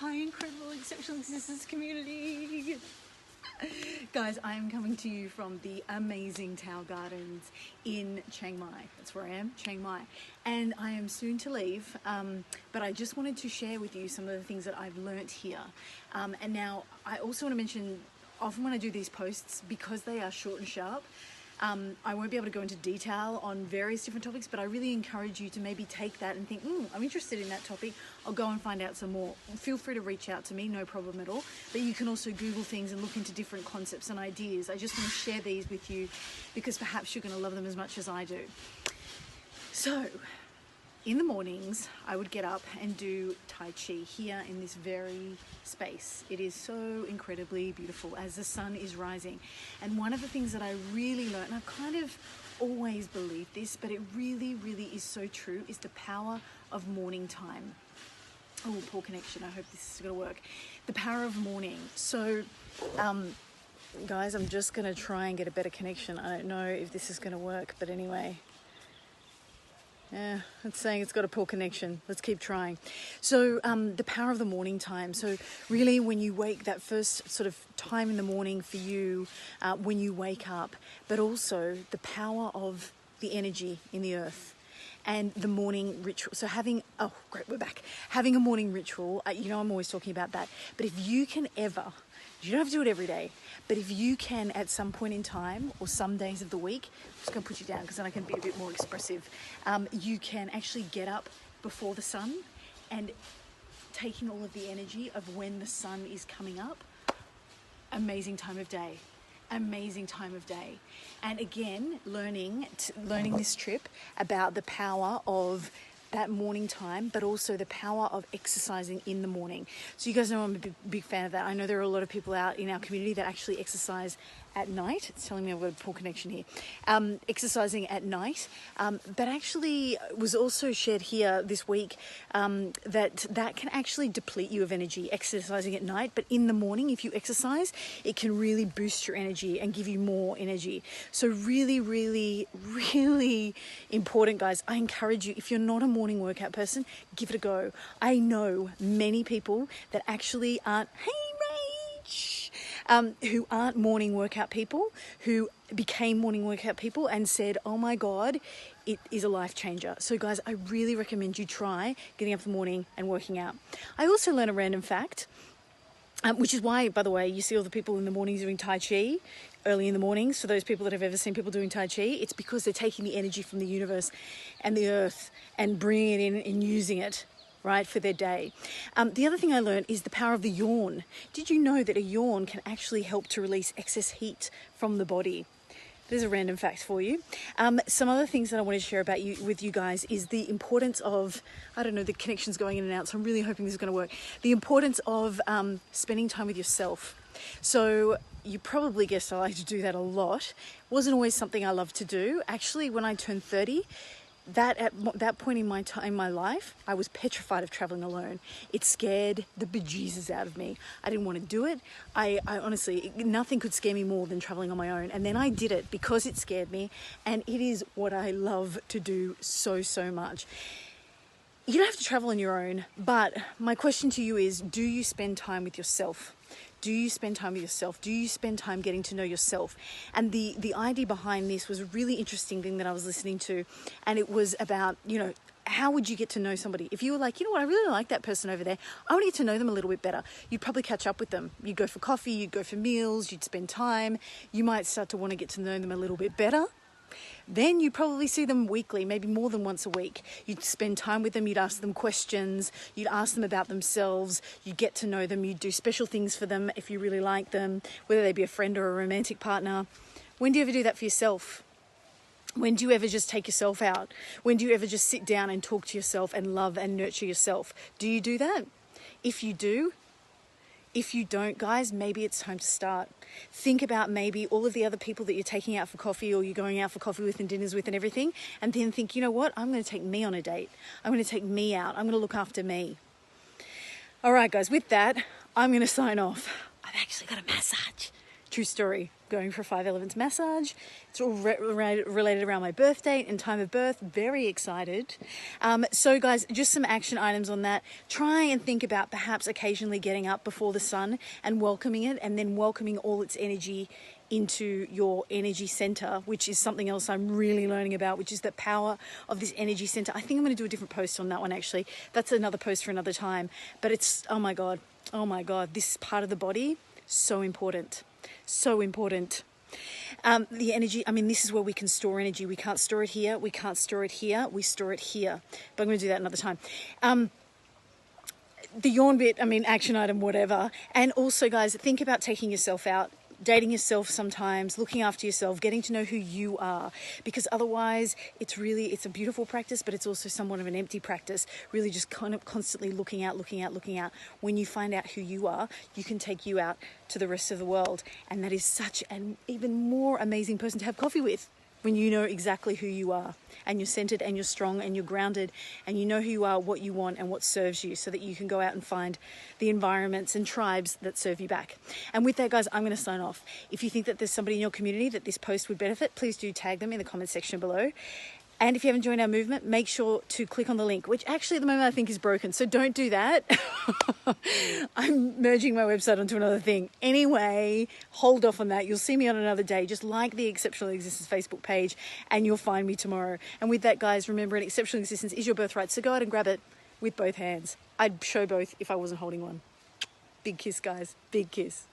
Hi, incredible exceptional existence community. Guys, I am coming to you from the amazing Tao Gardens in Chiang Mai. That's where I am, Chiang Mai. And I am soon to leave, but I just wanted to share with you some of the things that I've learnt here. And now I also want to mention, often when I do these posts, because they are short and sharp, I won't be able to go into detail on various different topics, but I really encourage you to maybe take that and think, I'm interested in that topic. I'll go and find out some more. Feel free to reach out to me, no problem at all. But you can also Google things and look into different concepts and ideas. I just want to share these with you because perhaps you're going to love them as much as I do. So, in the mornings, I would get up and do Tai Chi here in this very space. It is so incredibly beautiful as the sun is rising. And one of the things that I really learned, and I've kind of always believed this, but it really, really is so true, is the power of morning time. Oh, poor connection. I hope this is going to work. The power of morning. So, guys, I'm just going to try and get a better connection. I don't know if this is going to work, but anyway. Yeah, it's saying it's got a poor connection. Let's keep trying. So the power of the morning time. So really when you wake, that first sort of time in the morning for you, when you wake up, but also the power of the energy in the earth and the morning ritual. So having, oh great, we're back. Having a morning ritual, I'm always talking about that. But if you can ever, you don't have to do it every day, but if you can at some point in time or some days of the week, I'm just going to put you down because then I can be a bit more expressive. You can actually get up before the sun and taking all of the energy of when the sun is coming up. Amazing time of day. Amazing time of day. And again, learning this trip about the power of that morning time, but also the power of exercising in the morning. So you guys know I'm a big fan of that. I know there are a lot of people out in our community that actually exercise at night. It's telling me I've got a poor connection here. Exercising at night, but actually was also shared here this week that can actually deplete you of energy, exercising at night. But in the morning, if you exercise, it can really boost your energy and give you more energy. So really, really, really important, guys. I encourage you, if you're not a morning workout person, give it a go. I know many people that actually aren't, who aren't morning workout people, who became morning workout people and said, oh my God, it is a life changer. So guys, I really recommend you try getting up in the morning and working out. I also learned a random fact, which is why, by the way, you see all the people in the mornings doing Tai Chi early in the mornings. For those people that have ever seen people doing Tai Chi, it's because they're taking the energy from the universe and the earth and bringing it in and using it, right, for their day. The other thing I learned is the power of the yawn. Did you know that a yawn can actually help to release excess heat from the body? There's a random fact for you. Some other things that I wanted to share with you guys is the importance of, I don't know, the connection's going in and out, so I'm really hoping this is going to work. The importance of spending time with yourself. So you probably guessed I like to do that a lot. Wasn't always something I loved to do. Actually, when I turned 30, at that point in my life, I was petrified of traveling alone. It scared the bejesus out of me. I didn't want to do it. I honestly, nothing could scare me more than traveling on my own. And then I did it because it scared me. And it is what I love to do so, so much. You don't have to travel on your own, but my question to you is, do you spend time with yourself? Do you spend time with yourself? Do you spend time getting to know yourself? And the idea behind this was a really interesting thing that I was listening to. And it was about, how would you get to know somebody? If you were like, I really like that person over there. I want to get to know them a little bit better. You'd probably catch up with them. You'd go for coffee, you'd go for meals, you'd spend time. You might start to want to get to know them a little bit better. Then you probably see them weekly, maybe more than once a week. You'd spend time with them, you'd ask them questions, you'd ask them about themselves, you'd get to know them, you'd do special things for them if you really like them, whether they be a friend or a romantic partner. When do you ever do that for yourself? When do you ever just take yourself out? When do you ever just sit down and talk to yourself and love and nurture yourself? Do you do that? If you do, if you don't, guys, maybe it's time to start. Think about maybe all of the other people that you're taking out for coffee or you're going out for coffee with and dinners with and everything, and then think, you know what? I'm going to take me on a date. I'm going to take me out. I'm going to look after me. All right, guys, with that, I'm going to sign off. I've actually got a massage. True story. going for a 5 elements massage. It's all related around my birth date and time of birth. Very excited. So guys, just some action items on that. Try and think about perhaps occasionally getting up before the sun and welcoming it, and then welcoming all its energy into your energy center, which is something else I'm really learning about, which is the power of this energy center. I think I'm going to do a different post on that one, actually. That's another post for another time. But it's, oh my God, this part of the body, so important. So important. The energy, I mean, this is where we can store energy. We can't store it here. We can't store it here. We store it here. But I'm going to do that another time. The yawn bit, I mean, action item, whatever. And also, guys, think about taking yourself out, dating yourself sometimes, looking after yourself, getting to know who you are, because otherwise it's a beautiful practice, but it's also somewhat of an empty practice, really just kind of constantly looking out. When you find out who you are, you can take you out to the rest of the world, and that is such an even more amazing person to have coffee with, when you know exactly who you are, and you're centered and you're strong and you're grounded, and you know who you are, what you want and what serves you, so that you can go out and find the environments and tribes that serve you back. And with that, guys, I'm going to sign off. If you think that there's somebody in your community that this post would benefit, please do tag them in the comment section below. And if you haven't joined our movement, make sure to click on the link, which actually at the moment I think is broken. So don't do that. I'm merging my website onto another thing. Anyway, hold off on that. You'll see me on another day. Just like the Exceptional Existence Facebook page and you'll find me tomorrow. And with that, guys, remember, an exceptional existence is your birthright. So go ahead and grab it with both hands. I'd show both if I wasn't holding one. Big kiss, guys. Big kiss.